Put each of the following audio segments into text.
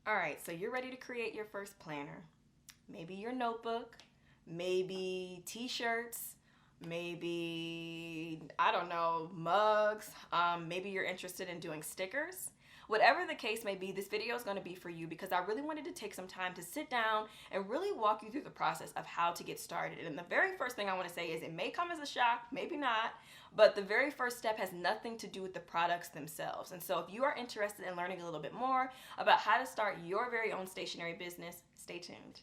All right, so you're ready to create your first planner. Maybe your notebook, maybe t-shirts, maybe, I don't know, mugs. Maybe you're interested in doing stickers. Whatever the case may be, this video is going to be for you because I really wanted to take some time to sit down and really walk you through the process of how to get started. And the very first thing I want to say is it may come as a shock, maybe not, but the very first step has nothing to do with the products themselves. And so if you are interested in learning a little bit more about how to start your very own stationery business, stay tuned.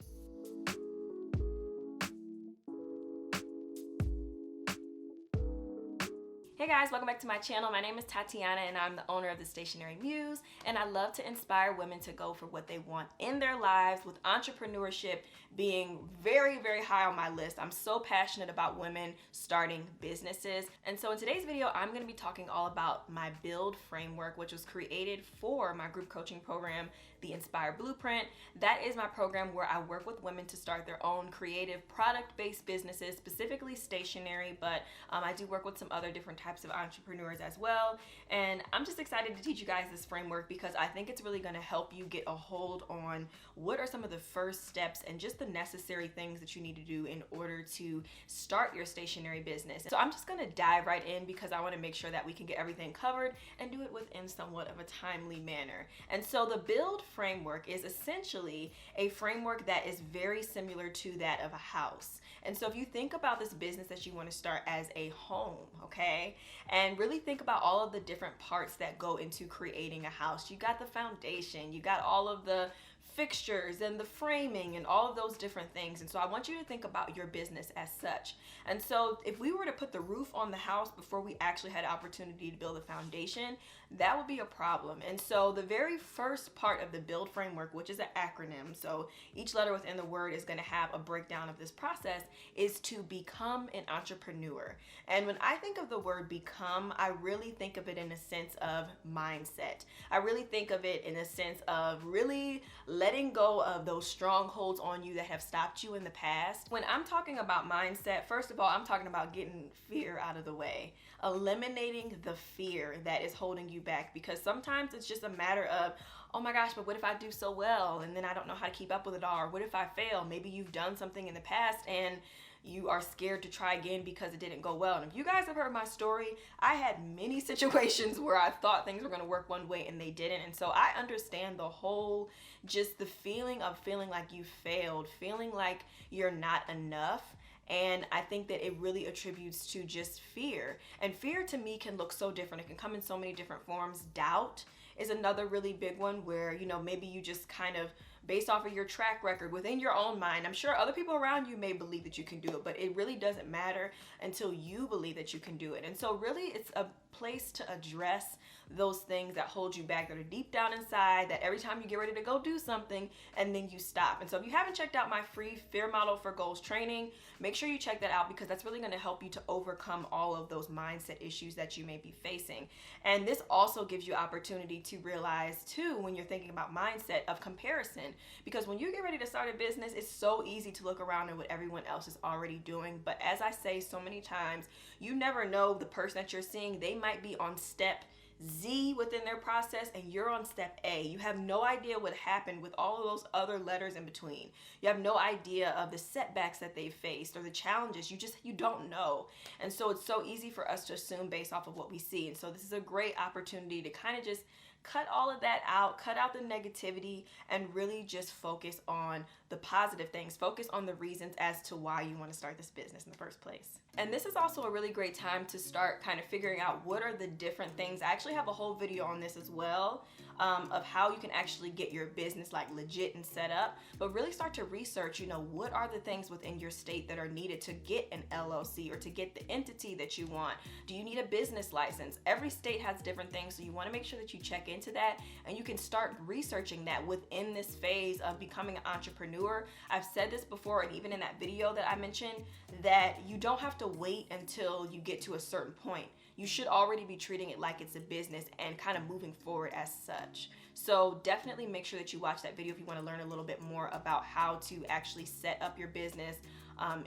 Hey guys, welcome back to my channel. My name is Tatiana and I'm the owner of the Stationery Muse, and I love to inspire women to go for what they want in their lives, with entrepreneurship being very, very high on my list. I'm so passionate about women starting businesses. And so in today's video, I'm going to be talking all about my Build framework, which was created for my group coaching program, the Inspire Blueprint. That is my program where I work with women to start their own creative product-based businesses, specifically stationery, but I do work with some other different types of entrepreneurs as well. And I'm just excited to teach you guys this framework because I think it's really going to help you get a hold on what are some of the first steps and just the necessary things that you need to do in order to start your stationery business. So I'm just going to dive right in because I want to make sure that we can get everything covered and do it within somewhat of a timely manner. And so the Build framework is essentially a framework that is very similar to that of a house. And so if you think about this business that you want to start as a home, okay, and really think about all of the different parts that go into creating a house. You got the foundation, you got all of the fixtures and the framing and all of those different things. And so I want you to think about your business as such. And so if we were to put the roof on the house before we actually had an opportunity to build a foundation, that would be a problem. And so the very first part of the Build framework, which is an acronym, so each letter within the word is going to have a breakdown of this process, is to become an entrepreneur. And when I think of the word become, I really think of it in a sense of mindset. I really think of it in a sense of really letting go of those strongholds on you that have stopped you in the past. When I'm talking about mindset, first of all, I'm talking about getting fear out of the way, eliminating the fear that is holding you back, because sometimes it's just a matter of, oh my gosh, but what if I do so well and then I don't know how to keep up with it all? Or what if I fail? Maybe you've done something in the past and you are scared to try again because it didn't go well. And if you guys have heard my story, I had many situations where I thought things were going to work one way and they didn't. And so I understand the whole, just the feeling of feeling like you failed, feeling like you're not enough. And I think that it really attributes to just fear. And fear to me can look so different. It can come in so many different forms. Doubt is another really big one where, you know, maybe you just kind of, based off of your track record within your own mind, I'm sure other people around you may believe that you can do it, but it really doesn't matter until you believe that you can do it. And so really it's a place to address those things that hold you back, that are deep down inside, that every time you get ready to go do something and then you stop. And so if you haven't checked out my free Fear Model for Goals training, make sure you check that out because that's really going to help you to overcome all of those mindset issues that you may be facing. And this also gives you opportunity to realize too, when you're thinking about mindset, of comparison. Because when you get ready to start a business, it's so easy to look around at what everyone else is already doing. But as I say so many times, you never know the person that you're seeing. They might be on step Z within their process and you're on step A. You have no idea what happened with all of those other letters in between. You have no idea of the setbacks that they faced or the challenges. You don't know. And so it's so easy for us to assume based off of what we see. And so this is a great opportunity to kind of just cut all of that out, cut out the negativity, and really just focus on the positive things. Focus on the reasons as to why you want to start this business in the first place. And this is also a really great time to start kind of figuring out what are the different things. I actually have a whole video on this as well, of how you can actually get your business like legit and set up, but really start to research, you know, what are the things within your state that are needed to get an LLC or to get the entity that you want? Do you need a business license? Every state has different things, so you want to make sure that you check into that and you can start researching that within this phase of becoming an entrepreneur. I've said this before, and even in that video that I mentioned, that you don't have to wait until you get to a certain point. You should already be treating it like it's a business and kind of moving forward as such. So definitely make sure that you watch that video if you want to learn a little bit more about how to actually set up your business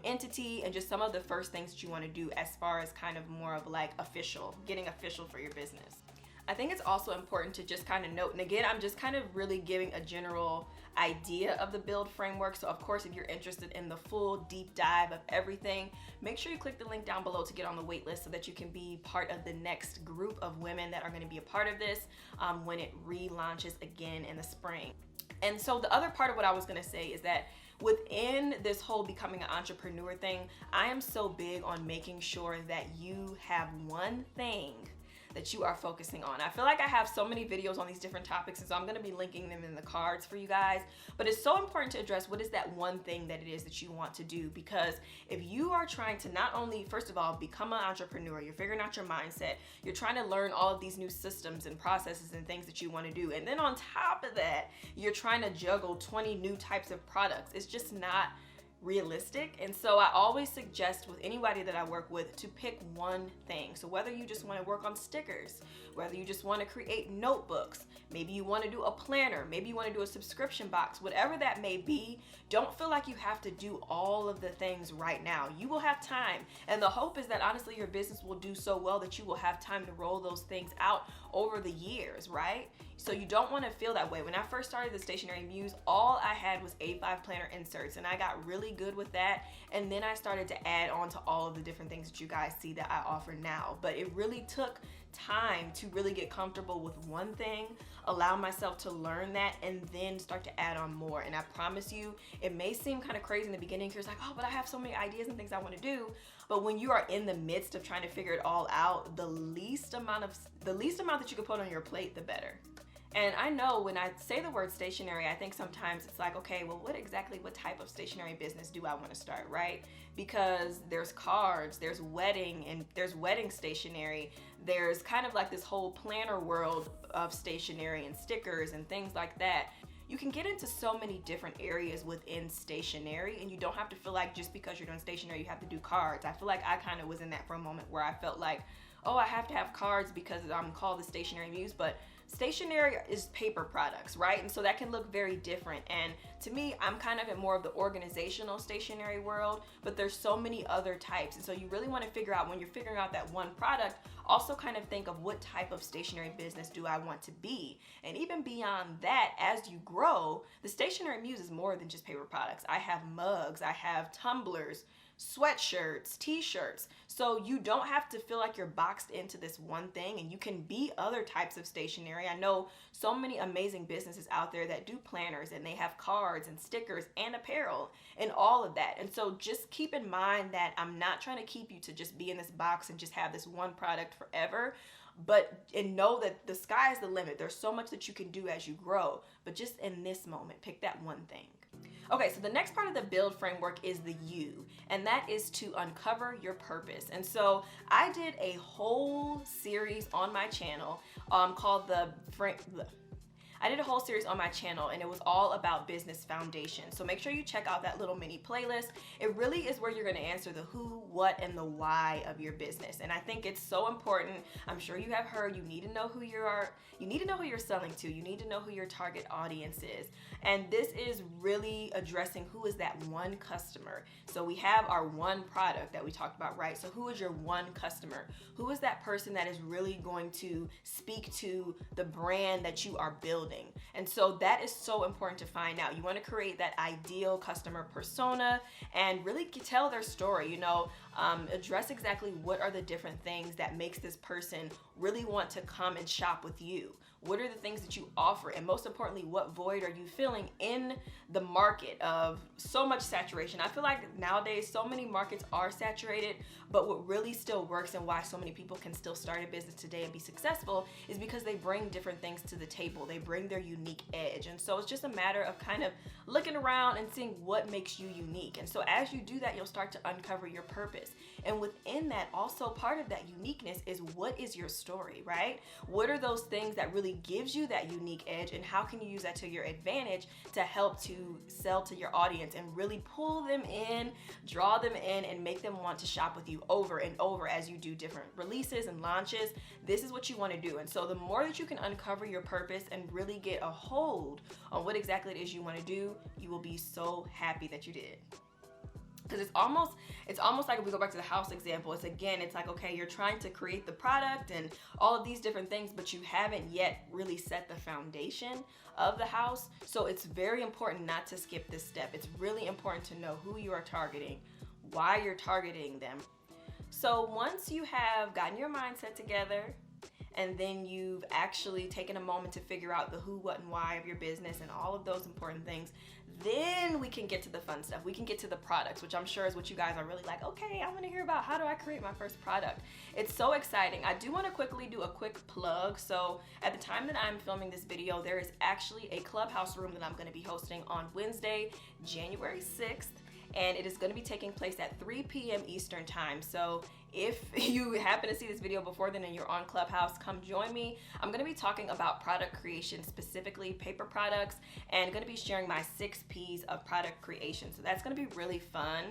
entity and just some of the first things that you want to do as far as kind of more of like official, getting official for your business. I think it's also important to just kind of note, and again, I'm just kind of really giving a general idea of the build framework. So of course, if you're interested in the full deep dive of everything, make sure you click the link down below to get on the wait list so that you can be part of the next group of women that are going to be a part of this when it relaunches again in the spring. And so the other part of what I was going to say is that within this whole becoming an entrepreneur thing, I am so big on making sure that you have one thing that you are focusing on. I feel like I have so many videos on these different topics, and so I'm going to be linking them in the cards for you guys. But it's so important to address what is that one thing that it is that you want to do, because if you are trying to not only, first of all, become an entrepreneur, you're figuring out your mindset, you're trying to learn all of these new systems and processes and things that you want to do, and then on top of that, you're trying to juggle 20 new types of products. It's just not realistic. And so I always suggest with anybody that I work with to pick one thing. So whether you just want to work on stickers, whether you just want to create notebooks, maybe you want to do a planner, maybe you want to do a subscription box, whatever that may be, don't feel like you have to do all of the things right now. You will have time. And the hope is that honestly your business will do so well that you will have time to roll those things out over the years, right? So you don't want to feel that way. When I first started the Stationery Muse, all I had was A5 planner inserts, and I got really good with that. And then I started to add on to all of the different things that you guys see that I offer now. But it really took time to really get comfortable with one thing, allow myself to learn that, and then start to add on more. And I promise you, it may seem kind of crazy in the beginning because you're like, oh, but I have so many ideas and things I want to do. But when you are in the midst of trying to figure it all out, the least amount that you can put on your plate, the better. And I know when I say the word stationery, I think sometimes it's like, okay, well, what type of stationery business do I want to start, right? Because there's cards, there's wedding stationery, there's kind of like this whole planner world of stationery and stickers and things like that. You can get into so many different areas within stationery, and you don't have to feel like just because you're doing stationery, you have to do cards. I feel like I kind of was in that for a moment where I felt like, oh, I have to have cards because I'm called the Stationery Muse, but stationery is paper products, right? And so that can look very different. And to me, I'm kind of in more of the organizational stationery world, but there's so many other types. And so you really want to figure out, when you're figuring out that one product, also kind of think of what type of stationery business do I want to be? And even beyond that, as you grow, the Stationery Muse is more than just paper products. I have mugs, I have tumblers, sweatshirts, t-shirts. So you don't have to feel like you're boxed into this one thing, and you can be other types of stationery. I know so many amazing businesses out there that do planners, and they have cards and stickers and apparel and all of that. And so just keep in mind that I'm not trying to keep you to just be in this box and just have this one product forever. And know that the sky is the limit. There's so much that you can do as you grow, but just in this moment, pick that one thing. Okay, so the next part of the build framework is the U, and that is to uncover your purpose. And so I did a whole series on my channel called I did a whole series on my channel, and it was all about business foundation. So make sure you check out that little mini playlist. It really is where you're going to answer the who, what, and the why of your business. And I think it's so important. I'm sure you have heard you need to know who you are. You need to know who you're selling to. You need to know who your target audience is. And this is really addressing who is that one customer. So we have our one product that we talked about, right? So who is your one customer? Who is that person that is really going to speak to the brand that you are building? And so that is so important to find out. You want to create that ideal customer persona and really tell their story, address exactly what are the different things that makes this person really want to come and shop with you. What are the things that you offer? And most importantly, what void are you filling in the market of so much saturation? I feel like nowadays so many markets are saturated, but what really still works and why so many people can still start a business today and be successful is because they bring different things to the table. They bring their unique edge. And so it's just a matter of kind of looking around and seeing what makes you unique. And so as you do that, you'll start to uncover your purpose. And within that, also part of that uniqueness is, what is your story, right? What are those things that really gives you that unique edge, and how can you use that to your advantage to help to sell to your audience and really pull them in, draw them in, and make them want to shop with you over and over as you do different releases and launches. This is what you want to do. And so the more that you can uncover your purpose and really get a hold on what exactly it is you want to do, you will be so happy that you did. Because it's almost like, if we go back to the house example, it's like, okay, you're trying to create the product and all of these different things, but you haven't yet really set the foundation of the house. So it's very important not to skip this step. It's really important to know who you are targeting, why you're targeting them. So once you have gotten your mindset together, and then you've actually taken a moment to figure out the who, what, and why of your business and all of those important things, then we can get to the fun stuff. We can get to the products, which I'm sure is what you guys are really like, okay, I want to hear about how do I create my first product. It's so exciting. I do want to quickly do a quick plug. So at the time that I'm filming this video, there is actually a Clubhouse room that I'm going to be hosting on Wednesday, January 6th. And it is going to be taking place at 3 p.m. Eastern time. So if you happen to see this video before then and you're on Clubhouse, come join me. I'm going to be talking about product creation, specifically paper products, and going to be sharing my 6 P's of product creation. So that's going to be really fun.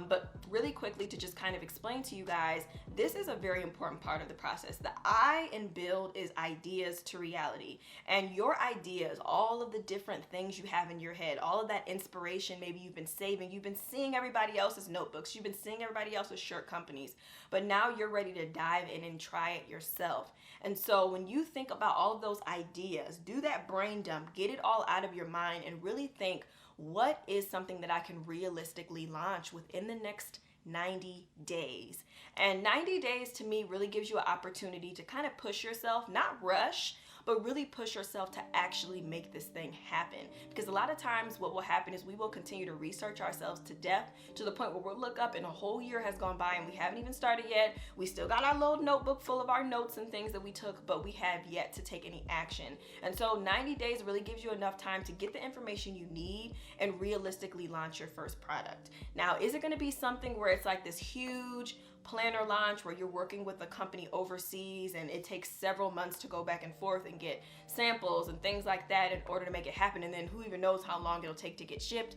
But really quickly, to just kind of explain to you guys, this is a very important part of the process. The I in build is ideas to reality. And your ideas, all of the different things you have in your head, all of that inspiration maybe you've been saving, you've been seeing everybody else's notebooks, you've been seeing everybody else's shirt companies, but now you're ready to dive in and try it yourself. And so when you think about all of those ideas, do that brain dump, get it all out of your mind, and really think, what is something that I can realistically launch within the next 90 days? And 90 days to me really gives you an opportunity to kind of push yourself, not rush, but really push yourself to actually make this thing happen. Because a lot of times what will happen is we will continue to research ourselves to death, to the point where we'll look up and a whole year has gone by and we haven't even started yet. We still got our little notebook full of our notes and things that we took, but we have yet to take any action. And so 90 days really gives you enough time to get the information you need and realistically launch your first product. Now, is it going to be something where it's like this huge planner launch where you're working with a company overseas and it takes several months to go back and forth and get samples and things like that in order to make it happen, and then who even knows how long it'll take to get shipped?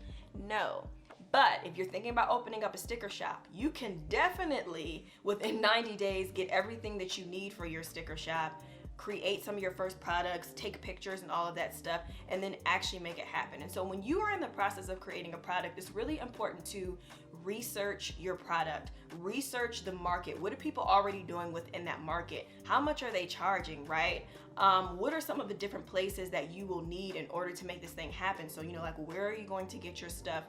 No. But if you're thinking about opening up a sticker shop, you can definitely within 90 days get everything that you need for your sticker shop, create some of your first products, take pictures and all of that stuff, and then actually make it happen. And so when you are in the process of creating a product, it's really important to research your product, research the market. What are people already doing within that market? How much are they charging, right? What are some of the different places that you will need in order to make this thing happen? So, like, where are you going to get your stuff?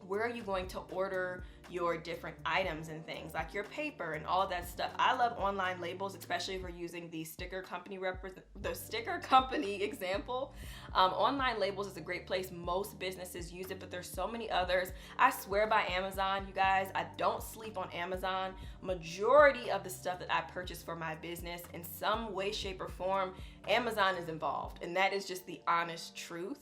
Where are you going to order your different items and things, like your paper and all of that stuff? I love online labels, especially if we're using the sticker company example. Online labels is a great place. Most businesses use it, but there's so many others. I swear by Amazon, you guys. I don't sleep on Amazon. Majority of the stuff that I purchase for my business, in some way, shape, or form, Amazon is involved, and that is just the honest truth.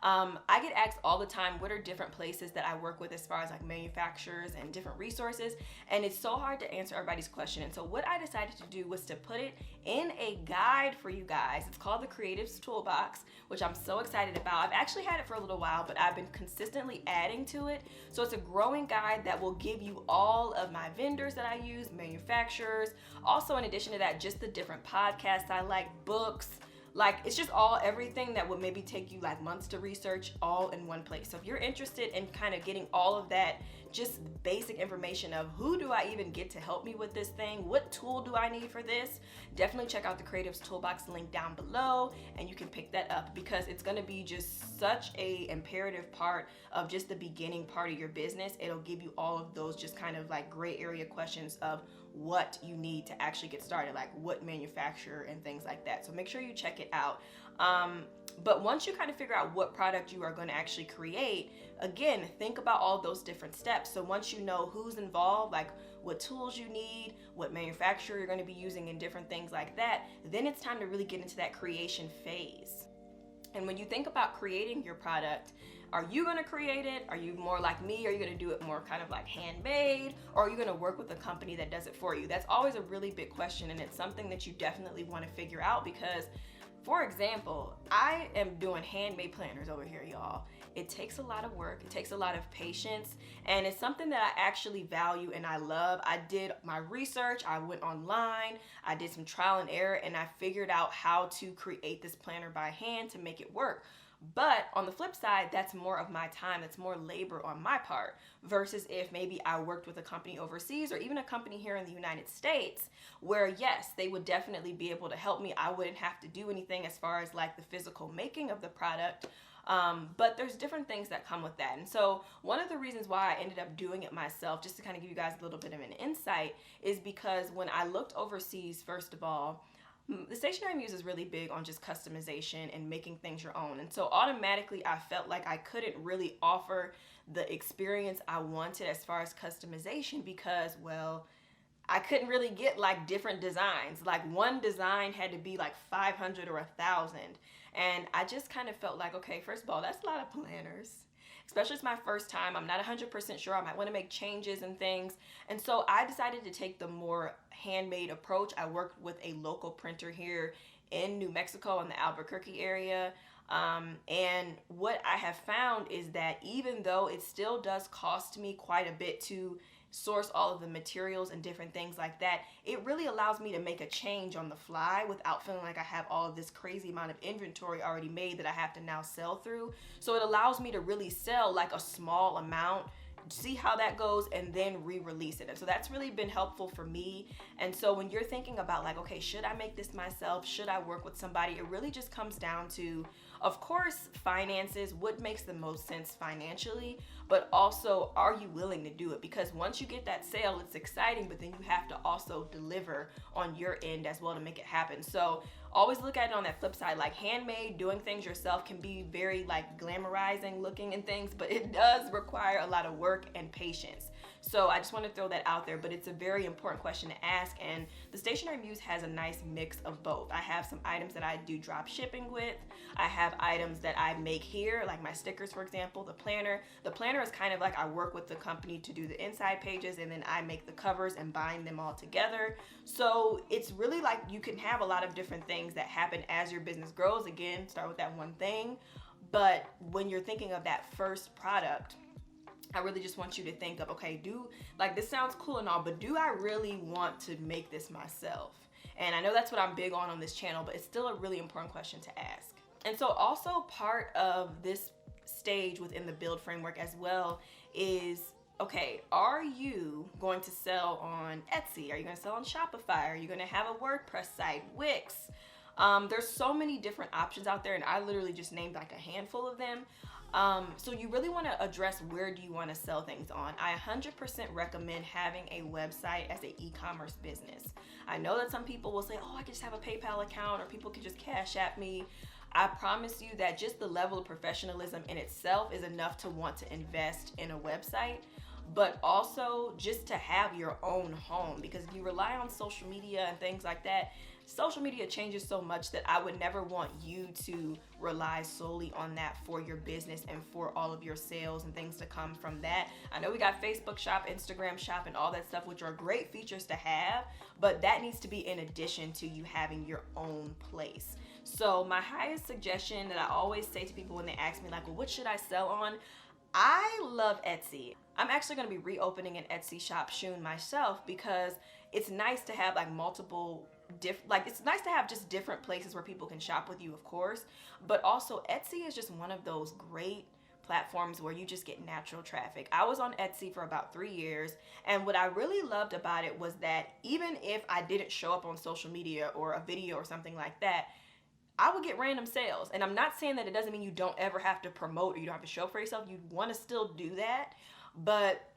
I get asked all the time, what are different places that I work with as far as like manufacturers and different resources, and it's so hard to answer everybody's question. And so what I decided to do was to put it in a guide for you guys. It's called the Creatives Toolbox, which I'm so excited about. I've actually had it for a little while, but I've been consistently adding to it. So it's a growing guide that will give you all of my vendors that I use, manufacturers. Also, in addition to that, just the different podcasts I like, books. Like, it's just everything that would maybe take you like months to research, all in one place. So if you're interested in kind of getting all of that, just basic information of who do I even get to help me with this thing, what tool do I need for this, definitely check out the Creatives Toolbox link down below, and you can pick that up, because it's going to be just such a imperative part of just the beginning part of your business. It'll give you all of those just kind of like gray area questions of what you need to actually get started, like what manufacturer and things like that. So make sure you check it out. But once you kind of figure out what product you are going to actually create, again, think about all those different steps. So once you know who's involved, like what tools you need, what manufacturer you're going to be using, and different things like that, then it's time to really get into that creation phase. And when you think about creating your product, are you going to create it? Are you more like me? Are you going to do it more kind of like handmade? Or are you going to work with a company that does it for you? That's always a really big question, and it's something that you definitely want to figure out, because, for example, I am doing handmade planners over here, y'all. It takes a lot of work. It takes a lot of patience, and it's something that I actually value and I love. I did my research. I went online. I did some trial and error, and I figured out how to create this planner by hand to make it work. But on the flip side, that's more of my time, that's more labor on my part, versus if maybe I worked with a company overseas or even a company here in the United States, where yes, they would definitely be able to help me. I wouldn't have to do anything as far as like the physical making of the product. But there's different things that come with that. And so one of the reasons why I ended up doing it myself, just to kind of give you guys a little bit of an insight, is because when I looked overseas, first of all, the Stationery Muse is really big on just customization and making things your own. And so automatically I felt like I couldn't really offer the experience I wanted as far as customization because, well, I couldn't really get like different designs. Like one design had to be like 500 or 1,000. And I just kind of felt like, okay, first of all, that's a lot of planners. Especially it's my first time. I'm not 100% sure. I might want to make changes and things. And so I decided to take the more handmade approach. I worked with a local printer here in New Mexico in the Albuquerque area. And what I have found is that even though it still does cost me quite a bit to source all of the materials and different things like that, it really allows me to make a change on the fly without feeling like I have all of this crazy amount of inventory already made that I have to now sell through. So it allows me to really sell like a small amount, see how that goes, and then re-release it. And so that's really been helpful for me. And so when you're thinking about like, okay, should I make this myself? Should I work with somebody? It really just comes down to, of course, finances, what makes the most sense financially, but also, are you willing to do it? Because once you get that sale, it's exciting, but then you have to also deliver on your end as well to make it happen. So always look at it on that flip side, like handmade, doing things yourself can be very like glamorizing looking and things, but it does require a lot of work and patience. So I just want to throw that out there, but it's a very important question to ask. And the Stationery Muse has a nice mix of both. I have some items that I do drop shipping with. I have items that I make here, like my stickers, for example, the planner. The planner is kind of like I work with the company to do the inside pages, and then I make the covers and bind them all together. So it's really like you can have a lot of different things that happen as your business grows. Again, start with that one thing. But when you're thinking of that first product, I really just want you to think of, okay, this sounds cool and all, but do I really want to make this myself? And I know that's what I'm big on this channel, but it's still a really important question to ask. And so also part of this stage within the build framework as well is, okay, are you going to sell on Etsy? Are you going to sell on Shopify? Are you going to have a WordPress site, Wix? There's so many different options out there, and I literally just named like a handful of them. So you really want to address where do you want to sell things on. I 100% recommend having a website as an e-commerce business. I know that some people will say, oh, I just have a PayPal account, or people can just cash at me. I promise you that just the level of professionalism in itself is enough to want to invest in a website, but also just to have your own home, because if you rely on social media and things like that, social media changes so much that I would never want you to rely solely on that for your business and for all of your sales and things to come from that. I know we got Facebook Shop, Instagram Shop, and all that stuff, which are great features to have, but that needs to be in addition to you having your own place. So my highest suggestion that I always say to people when they ask me like, well, what should I sell on? I love Etsy. I'm actually going to be reopening an Etsy shop soon myself, because it's nice to have like multiple it's nice to have just different places where people can shop with you, of course, but also Etsy is just one of those great platforms where you just get natural traffic. I was on Etsy for about 3 years, and what I really loved about it was that even if I didn't show up on social media or a video or something like that, I would get random sales. And I'm not saying that it doesn't mean you don't ever have to promote or you don't have to show up for yourself. You want to still do that, but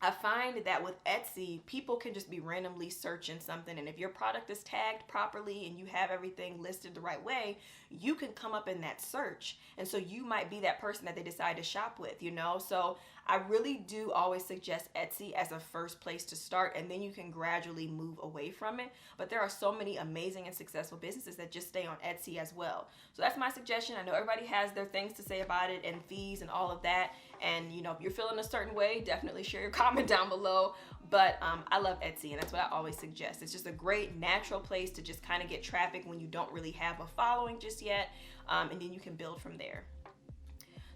I find that with Etsy, people can just be randomly searching something, and if your product is tagged properly and you have everything listed the right way, you can come up in that search. And so you might be that person that they decide to shop with, you know? So I really do always suggest Etsy as a first place to start, and then you can gradually move away from it. But there are so many amazing and successful businesses that just stay on Etsy as well. So that's my suggestion. I know everybody has their things to say about it and fees and all of that. And you know, if you're feeling a certain way, definitely share your comment down below. But I love Etsy, and that's what I always suggest. It's just a great natural place to just kind of get traffic when you don't really have a following just yet, and then you can build from there.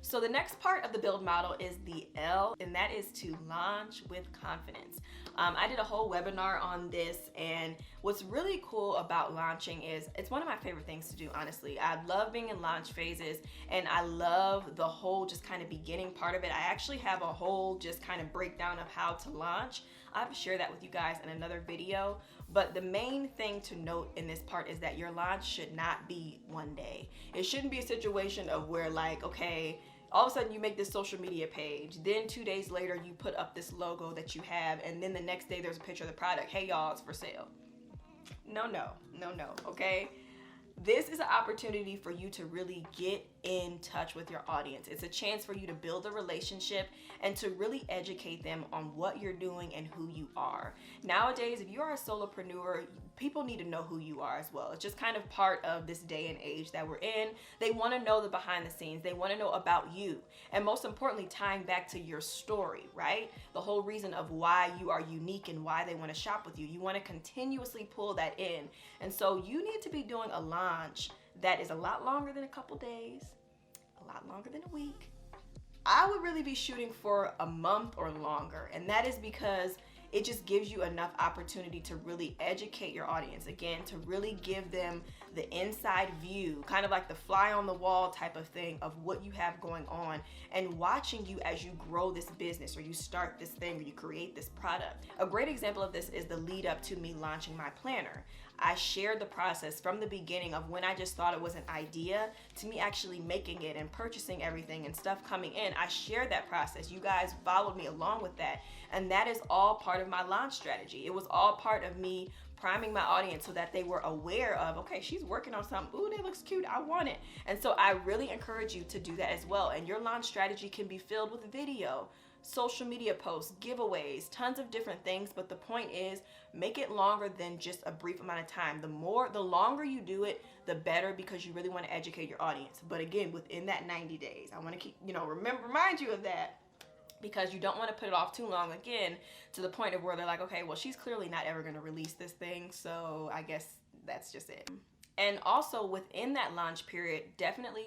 So the next part of the build model is the L, and that is to launch with confidence. I did a whole webinar on this, and what's really cool about launching is it's one of my favorite things to do, honestly. I love being in launch phases, and I love the whole just kind of beginning part of it. I actually have a whole just kind of breakdown of how to launch. I have to share that with you guys in another video, but the main thing to note in this part is that your launch should not be one day. It shouldn't be a situation of where like, okay, all of a sudden you make this social media page, then 2 days later you put up this logo that you have, and then the next day there's a picture of the product. Hey y'all, it's for sale. No, okay? This is an opportunity for you to really get in touch with your audience. It's a chance for you to build a relationship and to really educate them on what you're doing and who you are. Nowadays, if you are a solopreneur, people need to know who you are as well. It's just kind of part of this day and age that we're in. They want to know the behind the scenes. They want to know about you. And most importantly, tying back to your story, right? The whole reason of why you are unique and why they want to shop with you. You want to continuously pull that in. And so you need to be doing a launch that is a lot longer than a couple days, a lot longer than a week. I would really be shooting for a month or longer. And that is because it just gives you enough opportunity to really educate your audience. Again, to really give them the inside view, kind of like the fly on the wall type of thing of what you have going on and watching you as you grow this business or you start this thing or you create this product. A great example of this is the lead up to me launching my planner. I shared the process from the beginning of when I just thought it was an idea to me actually making it and purchasing everything and stuff coming in. I shared that process. You guys followed me along with that. And that is all part of my launch strategy. It was all part of me priming my audience so that they were aware of, okay, she's working on something. Ooh, that looks cute. I want it. And so I really encourage you to do that as well. And your launch strategy can be filled with video, social media posts, giveaways, tons of different things. But the point is, make it longer than just a brief amount of time. The longer you do it, the better, because you really want to educate your audience. But again, within that 90 days, I want to keep, remind you of that, because you don't want to put it off too long, again, to the point of where they're like, okay, well, she's clearly not ever going to release this thing, so I guess that's just it. And also within that launch period, definitely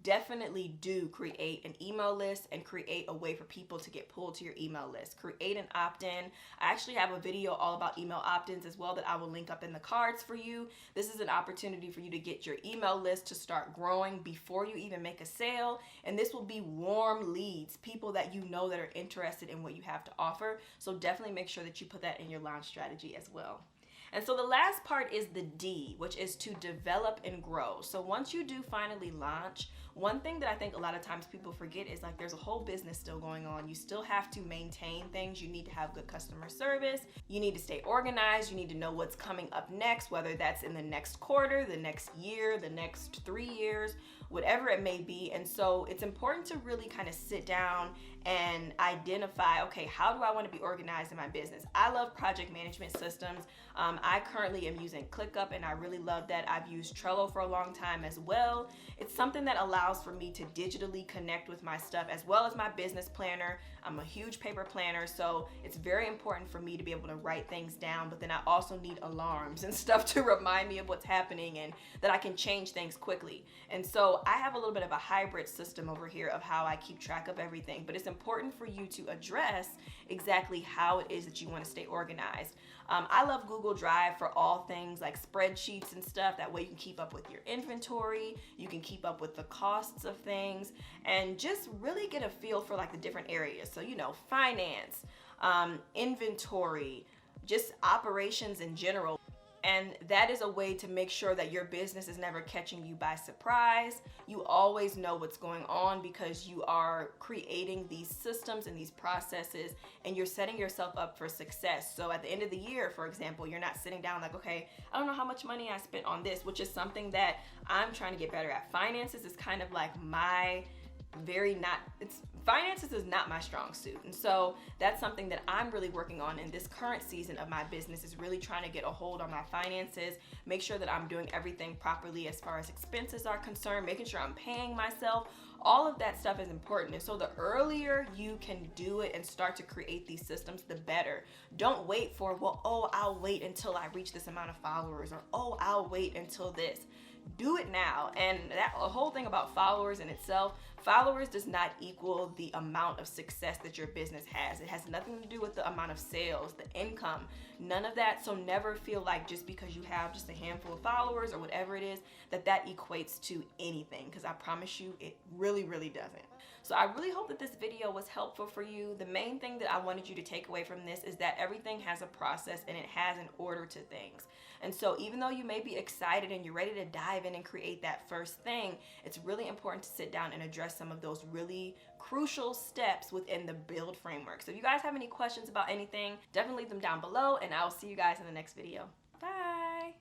definitely do create an email list and create a way for people to get pulled to your email list. Create an opt-in. I actually have a video all about email opt-ins as well that I will link up in the cards for you. This is an opportunity for you to get your email list to start growing before you even make a sale. And this will be warm leads, people that you know that are interested in what you have to offer. So definitely make sure that you put that in your launch strategy as well. And so the last part is the D, which is to develop and grow. So once you do finally launch, one thing that I think a lot of times people forget is like there's a whole business still going on. You still have to maintain things. You need to have good customer service. You need to stay organized. You need to know what's coming up next, whether that's in the next quarter, the next year, the next 3 years, whatever it may be. And so it's important to really kind of sit down and identify, okay, how do I want to be organized in my business? I love project management systems. I currently am using ClickUp, and I really love that. I've used Trello for a long time as well. It's something that allows for me to digitally connect with my stuff as well as my business planner. I'm a huge paper planner, so it's very important for me to be able to write things down, but then I also need alarms and stuff to remind me of what's happening and that I can change things quickly. And so I have a little bit of a hybrid system over here of how I keep track of everything, but it's important for you to address exactly how it is that you want to stay organized. I love Google Drive for all things like spreadsheets and stuff. That way you can keep up with your inventory, you can keep up with the costs of things, and just really get a feel for like the different areas. So, finance, inventory, just operations in general. And that is a way to make sure that your business is never catching you by surprise. You always know what's going on because you are creating these systems and these processes, and you're setting yourself up for success. So at the end of the year, for example, you're not sitting down like, okay, I don't know how much money I spent on this, which is something that I'm trying to get better at. Finances is kind of like finances is not my strong suit. And so that's something that I'm really working on in this current season of my business, is really trying to get a hold on my finances, make sure that I'm doing everything properly as far as expenses are concerned, making sure I'm paying myself. All of that stuff is important. And so the earlier you can do it and start to create these systems, the better. Don't wait for, I'll wait until I reach this amount of followers, or, I'll wait until this. do it now. And that whole thing about followers in itself, followers does not equal the amount of success that your business has. It has nothing to do with the amount of sales, the income, none of that. So never feel like just because you have just a handful of followers or whatever it is, that equates to anything, because I promise you it really, really doesn't. So I really hope that this video was helpful for you. The main thing that I wanted you to take away from this is that everything has a process and it has an order to things. And so even though you may be excited and you're ready to dive in and create that first thing, it's really important to sit down and address some of those really crucial steps within the build framework. So if you guys have any questions about anything, definitely leave them down below, and I'll see you guys in the next video. Bye.